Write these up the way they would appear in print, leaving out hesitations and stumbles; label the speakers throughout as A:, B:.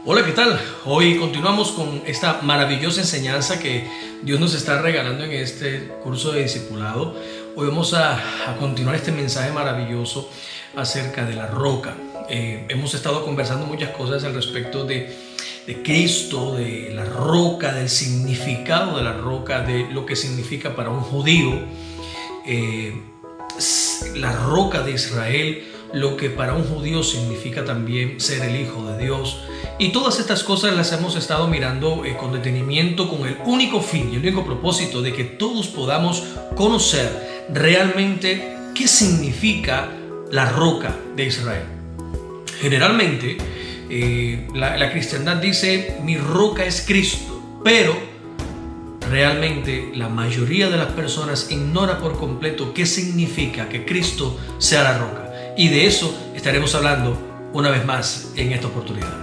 A: Hola, ¿qué tal? Hoy continuamos con esta maravillosa enseñanza que Dios nos está regalando en este curso de discipulado. Hoy vamos a continuar este mensaje maravilloso acerca de la roca. Hemos estado conversando muchas cosas al respecto de Cristo, de la roca, del significado de la roca, de lo que significa para un judío la roca de Israel, lo que para un judío significa también ser el hijo de Dios. Y todas estas cosas las hemos estado mirando con detenimiento, con el único fin y el único propósito de que todos podamos conocer realmente qué significa la roca de Israel. Generalmente la cristiandad dice: mi roca es Cristo, pero realmente la mayoría de las personas ignora por completo qué significa que Cristo sea la roca. Y de eso estaremos hablando una vez más en esta oportunidad.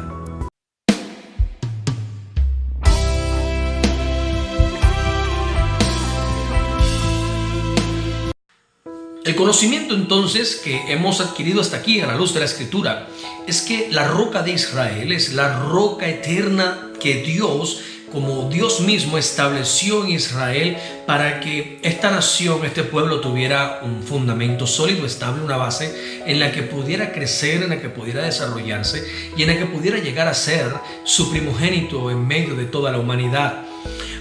A: El conocimiento entonces que hemos adquirido hasta aquí a la luz de la Escritura es que la roca de Israel es la roca eterna que Dios, como Dios mismo, estableció en Israel para que esta nación, este pueblo, tuviera un fundamento sólido, estable, una base en la que pudiera crecer, en la que pudiera desarrollarse y en la que pudiera llegar a ser su primogénito en medio de toda la humanidad.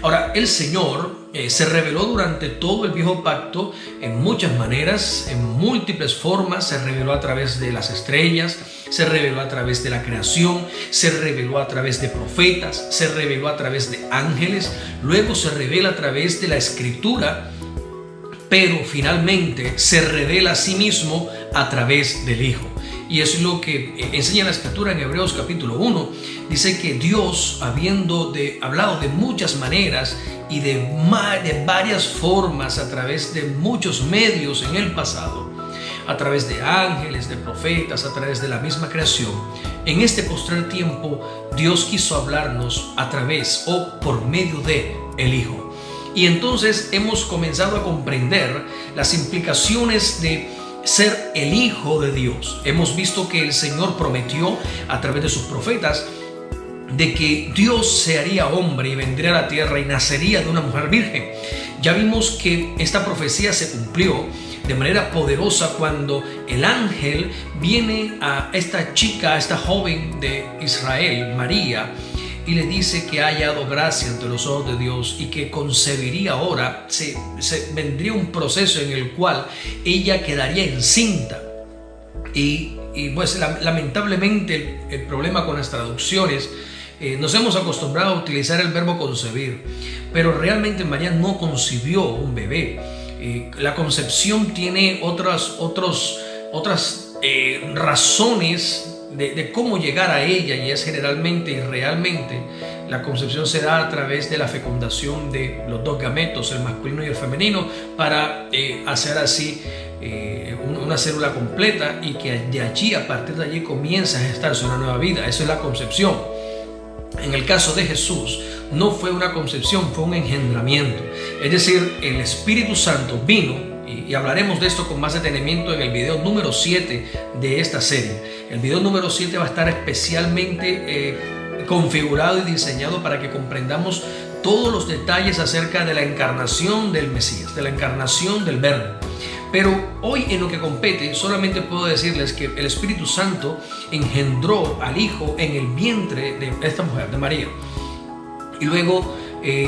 A: Ahora, el Señor se reveló durante todo el viejo pacto en muchas maneras, en múltiples formas. Se reveló a través de las estrellas, se reveló a través de la creación, se reveló a través de profetas, se reveló a través de ángeles, luego se revela a través de la Escritura, pero finalmente se revela a sí mismo a través del Hijo. Y es lo que enseña la Escritura en Hebreos capítulo 1. Dice que Dios, habiendo hablado de muchas maneras y de varias formas a través de muchos medios en el pasado, a través de ángeles, de profetas, a través de la misma creación, en este postrer tiempo Dios quiso hablarnos a través o por medio de el Hijo. Y entonces hemos comenzado a comprender las implicaciones de ser el Hijo de Dios. Hemos visto que el Señor prometió a través de sus profetas de que Dios se haría hombre y vendría a la tierra y nacería de una mujer virgen. Ya vimos que esta profecía se cumplió de manera poderosa cuando el ángel viene a esta chica, a esta joven de Israel, María, y le dice que ha hallado gracia ante los ojos de Dios y que concebiría ahora, vendría un proceso en el cual ella quedaría encinta. Y pues lamentablemente el problema con las traducciones, nos hemos acostumbrado a utilizar el verbo concebir, pero realmente María no concibió un bebé. La concepción tiene otras razones de cómo llegar a ella, y es generalmente y realmente la concepción se da a través de la fecundación de los dos gametos, el masculino y el femenino, para hacer así una célula completa, y que de allí, a partir de allí, comienza a gestarse una nueva vida. Eso es la concepción. En el caso de Jesús no fue una concepción, fue un engendramiento. Es decir, el Espíritu Santo vino, y hablaremos de esto con más detenimiento en el video número 7 de esta serie. El video número 7 va a estar especialmente configurado y diseñado para que comprendamos todos los detalles acerca de la encarnación del Mesías, de la encarnación del Verbo. Pero hoy, en lo que compete, solamente puedo decirles que el Espíritu Santo engendró al Hijo en el vientre de esta mujer, de María. Y luego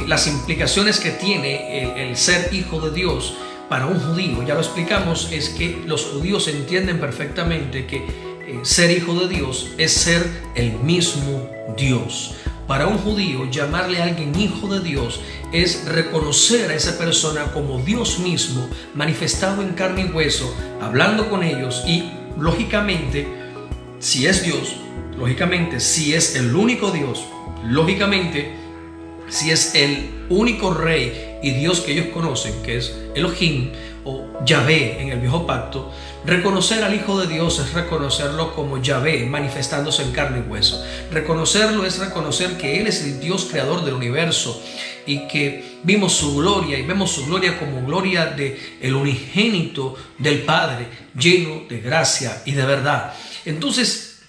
A: las implicaciones que tiene el ser hijo de Dios para un judío, ya lo explicamos, es que los judíos entienden perfectamente que ser hijo de Dios es ser el mismo Dios. Para un judío, llamarle a alguien hijo de Dios es reconocer a esa persona como Dios mismo, manifestado en carne y hueso, hablando con ellos. Y lógicamente, si es Dios, lógicamente, si es el único Dios, lógicamente, si es el único Rey y Dios que ellos conocen, que es Elohim o Yahvé en el viejo pacto, reconocer al Hijo de Dios es reconocerlo como Yahvé, manifestándose en carne y hueso. Reconocerlo es reconocer que Él es el Dios creador del universo, y que vimos su gloria, y vemos su gloria como gloria del unigénito del Padre, lleno de gracia y de verdad. Entonces,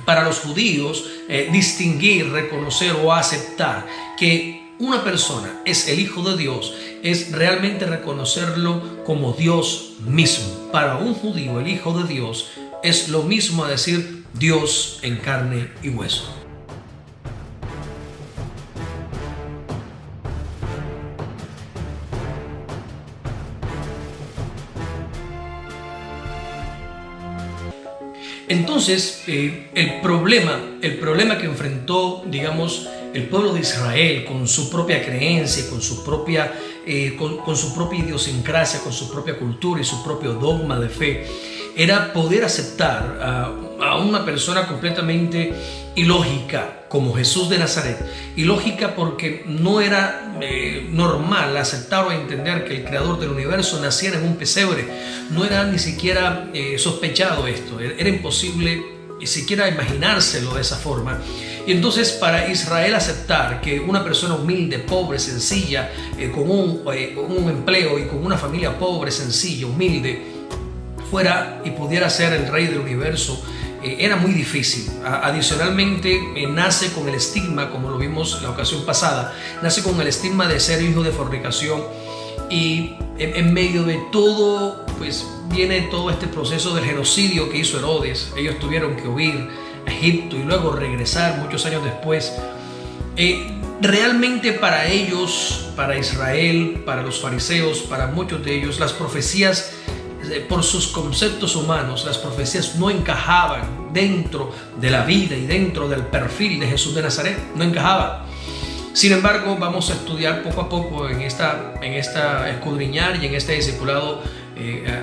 A: para los judíos distinguir, reconocer o aceptar que una persona es el Hijo de Dios es realmente reconocerlo como Dios mismo. Para un judío el Hijo de Dios es lo mismo a decir Dios en carne y hueso. Entonces, el problema que enfrentó, digamos, el pueblo de Israel con su propia creencia, con su propia idiosincrasia, con su propia cultura y su propio dogma de fe, era poder aceptar a una persona completamente ilógica como Jesús de Nazaret. Ilógica porque no era normal aceptar o entender que el creador del universo naciera en un pesebre. No era ni siquiera sospechado esto. Era imposible ni siquiera imaginárselo de esa forma. Y entonces para Israel aceptar que una persona humilde, pobre, sencilla, con un empleo y con una familia pobre, sencilla, humilde, fuera y pudiera ser el rey del universo, era muy difícil. Adicionalmente, nace con el estigma, como lo vimos la ocasión pasada, nace con el estigma de ser hijo de fornicación, y en medio de todo, pues viene todo este proceso del genocidio que hizo Herodes. Ellos tuvieron que huir a Egipto y luego regresar muchos años después. Realmente para ellos, para Israel, para los fariseos, para muchos de ellos, las profecías, por sus conceptos humanos, las profecías no encajaban dentro de la vida y dentro del perfil de Jesús de Nazaret, no encajaban. Sin embargo, vamos a estudiar poco a poco en esta escudriñar y en este discipulado,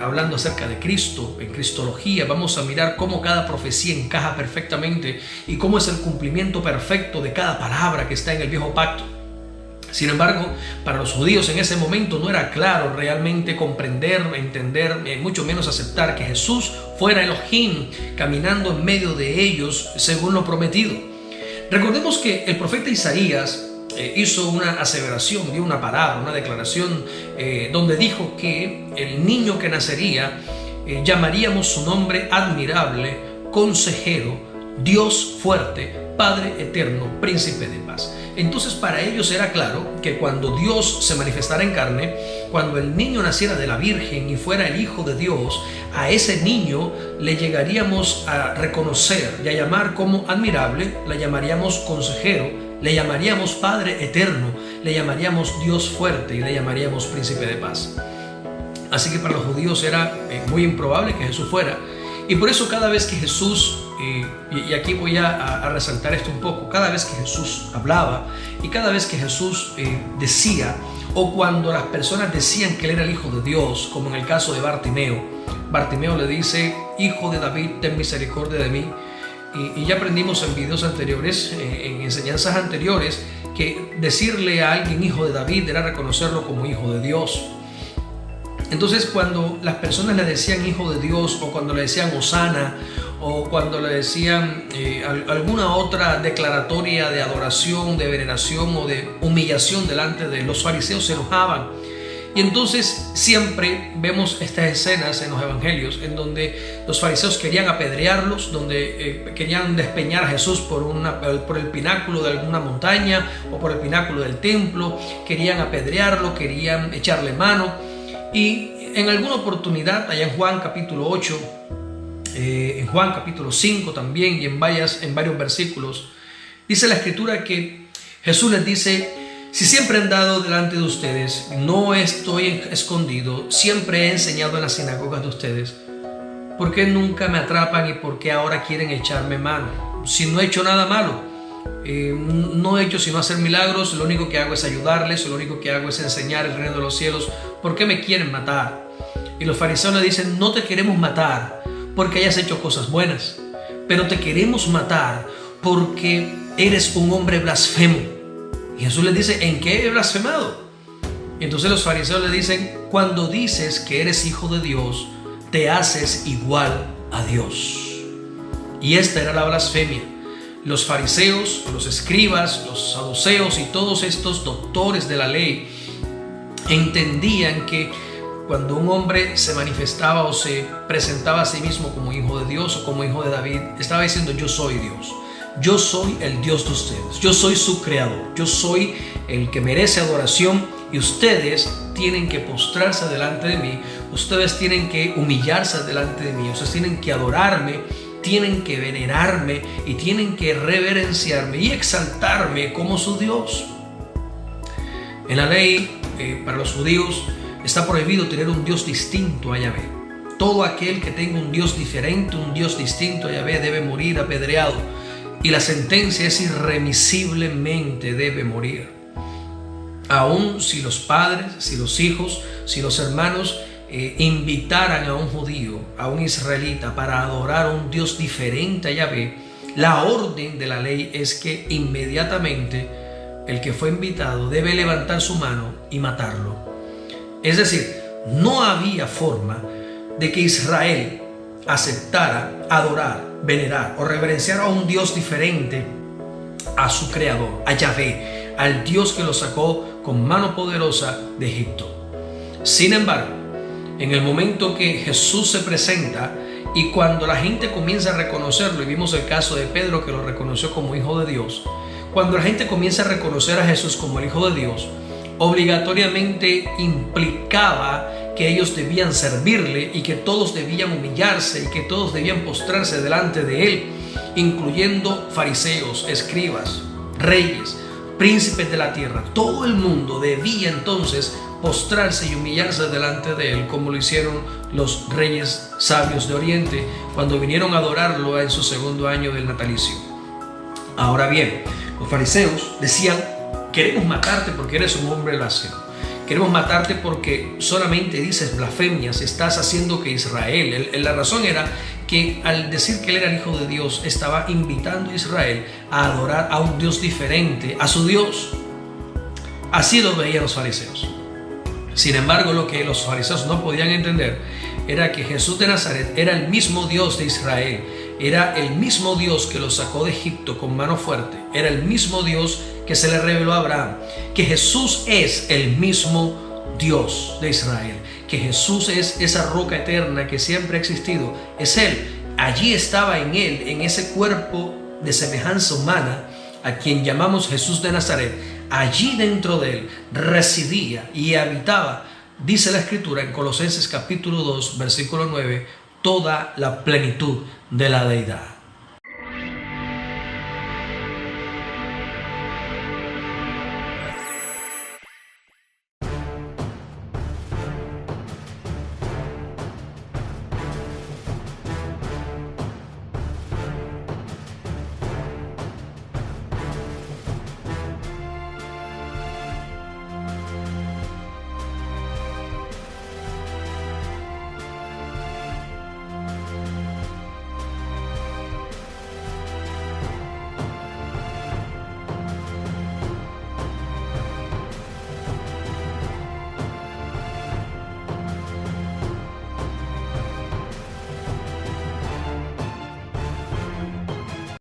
A: hablando acerca de Cristo, en Cristología, vamos a mirar cómo cada profecía encaja perfectamente y cómo es el cumplimiento perfecto de cada palabra que está en el viejo pacto. Sin embargo, para los judíos en ese momento no era claro realmente comprender, entender, mucho menos aceptar que Jesús fuera Elohim caminando en medio de ellos según lo prometido. Recordemos que el profeta Isaías hizo una aseveración, dio una palabra, una declaración donde dijo que el niño que nacería llamaríamos su nombre admirable, consejero, Dios fuerte, Padre eterno, príncipe de paz. Entonces para ellos era claro que cuando Dios se manifestara en carne, cuando el niño naciera de la Virgen y fuera el Hijo de Dios, a ese niño le llegaríamos a reconocer y a llamar como admirable, le llamaríamos consejero, le llamaríamos Padre eterno, le llamaríamos Dios fuerte y le llamaríamos príncipe de paz. Así que para los judíos era muy improbable que Jesús fuera. Y por eso cada vez que Jesús, y aquí voy a resaltar esto un poco, cada vez que Jesús hablaba y cada vez que Jesús decía, o cuando las personas decían que Él era el Hijo de Dios, como en el caso de Bartimeo, Bartimeo le dice, Hijo de David, ten misericordia de mí. Y ya aprendimos en videos anteriores, en enseñanzas anteriores, que decirle a alguien Hijo de David era reconocerlo como Hijo de Dios. Entonces cuando las personas le decían Hijo de Dios, o cuando le decían Hosana, o cuando le decían alguna otra declaratoria de adoración, de veneración o de humillación delante de los fariseos, se enojaban. Y entonces siempre vemos estas escenas en los evangelios en donde los fariseos querían apedrearlos, donde querían despeñar a Jesús por el pináculo de alguna montaña o por el pináculo del templo, querían apedrearlo, querían echarle mano. Y en alguna oportunidad, allá en Juan capítulo 8, en Juan capítulo 5 también, y en varios versículos, dice la escritura que Jesús les dice, si siempre he andado delante de ustedes, no estoy escondido, siempre he enseñado en las sinagogas de ustedes, ¿por qué nunca me atrapan y por qué ahora quieren echarme mano? Si no he hecho nada malo, no he hecho sino hacer milagros, lo único que hago es ayudarles, lo único que hago es enseñar el reino de los cielos, ¿por qué me quieren matar? Y los fariseos le dicen, no te queremos matar porque hayas hecho cosas buenas, pero te queremos matar porque eres un hombre blasfemo. Y Jesús les dice, ¿en qué he blasfemado? Y entonces los fariseos le dicen, cuando dices que eres hijo de Dios, te haces igual a Dios. Y esta era la blasfemia. Los fariseos, los escribas, los saduceos y todos estos doctores de la ley entendían que cuando un hombre se manifestaba o se presentaba a sí mismo como hijo de Dios o como hijo de David, estaba diciendo: yo soy Dios, yo soy el Dios de ustedes, yo soy su creador, yo soy el que merece adoración y ustedes tienen que postrarse delante de mí, ustedes tienen que humillarse delante de mí, ustedes tienen que adorarme, tienen que venerarme y tienen que reverenciarme y exaltarme como su Dios. En la ley, para los judíos, está prohibido tener un Dios distinto a Yahvé. Todo aquel que tenga un Dios diferente, un Dios distinto a Yahvé, debe morir apedreado. Y la sentencia es irremisiblemente debe morir. Aun si los padres, si los hijos, si los hermanos invitaran a un judío, a un israelita, para adorar a un Dios diferente a Yahvé, la orden de la ley es que inmediatamente el que fue invitado debe levantar su mano y matarlo. Es decir, no había forma de que Israel aceptara adorar, venerar o reverenciar a un Dios diferente a su creador, a Yahvé, al Dios que lo sacó con mano poderosa de Egipto. Sin embargo, en el momento que Jesús se presenta y cuando la gente comienza a reconocerlo, y vimos el caso de Pedro que lo reconoció como hijo de Dios, cuando la gente comienza a reconocer a Jesús como el hijo de Dios, obligatoriamente implicaba que ellos debían servirle y que todos debían humillarse y que todos debían postrarse delante de él, incluyendo fariseos, escribas, reyes, príncipes de la tierra. Todo el mundo debía entonces postrarse y humillarse delante de él, como lo hicieron los reyes sabios de Oriente cuando vinieron a adorarlo en su segundo año del natalicio. Ahora bien, los fariseos decían: queremos matarte porque eres un hombre lacio. Queremos matarte porque solamente dices blasfemias, estás haciendo que Israel... La razón era que al decir que él era el hijo de Dios, estaba invitando a Israel a adorar a un Dios diferente, a su Dios. Así lo veían los fariseos. Sin embargo, lo que los fariseos no podían entender era que Jesús de Nazaret era el mismo Dios de Israel, era el mismo Dios que los sacó de Egipto con mano fuerte, era el mismo Dios que se le reveló a Abraham, que Jesús es el mismo Dios de Israel, que Jesús es esa roca eterna que siempre ha existido, es Él. Allí estaba en Él, en ese cuerpo de semejanza humana, a quien llamamos Jesús de Nazaret. Allí dentro de Él residía y habitaba, dice la Escritura en Colosenses capítulo 2, versículo 9, toda la plenitud de la deidad.